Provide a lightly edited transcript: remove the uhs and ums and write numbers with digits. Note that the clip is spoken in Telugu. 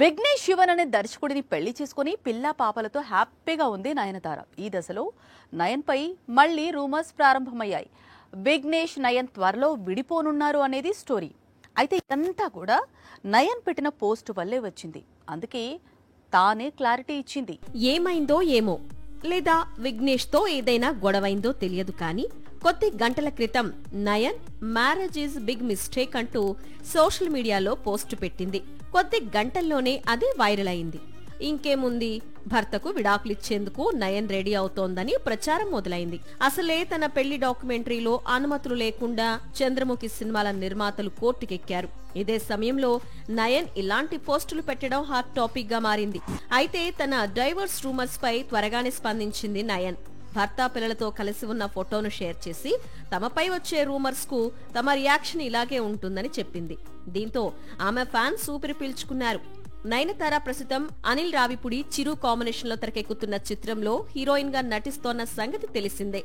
విఘ్నేష్ శివన్ అనే దర్శకుడిని పెళ్లి చేసుకుని పిల్లా పాపలతో హ్యాపీగా ఉంది నయనతార. ఈ దశలో నయన్ పై మళ్లీ రూమర్స్ ప్రారంభమయ్యాయి. విఘ్నేష్ నయన్ త్వరలో విడిపోనున్నారు అనేది స్టోరీ. అయితే ఇదంతా కూడా నయన్ పెట్టిన పోస్ట్ వల్లే వచ్చింది. అందుకే తానే క్లారిటీ ఇచ్చింది. ఏమైందో ఏమో, లేదా విఘ్నేష్ తో ఏదైనా గొడవైందో తెలియదు కానీ కొద్ది గంటల క్రితం Nayan marriage is big mistake అంటూ సోషల్ మీడియాలో పోస్ట్ పెట్టింది. కొద్ది గంటల్లోనే అది వైరల్ అయింది. ఇంకేముంది, భర్తకు విడాకులిచ్చేందుకు నయన్ రెడీ అవుతోందని ప్రచారం మొదలైంది. అసలే తన పెళ్లి డాక్యుమెంటరీలో అనుమతులు లేకుండా చంద్రముఖి సినిమాల నిర్మాతలు కోర్టుకెక్కారు. ఇదే సమయంలో నయన్ ఇలాంటి పోస్టులు పెట్టడం హాట్ టాపిక్ గా మారింది. అయితే తన డైవర్స్ రూమర్స్ పై త్వరగానే స్పందించింది నయన్. భర్త పిల్లలతో కలిసి ఉన్న ఫోటోను షేర్ చేసి తమపై వచ్చే రూమర్స్ కు తమ రియాక్షన్ ఇలాగే ఉంటుందని చెప్పింది. దీంతో ఆమె ఫ్యాన్స్ ఊపిరి పీల్చుకున్నారు. నయనతార ప్రస్తుతం అనిల్ రావిపూడి, చిరు కాంబినేషన్ లో తెరకెక్కుతున్న చిత్రంలో హీరోయిన్ గా నటిస్తోన్న సంగతి తెలిసిందే.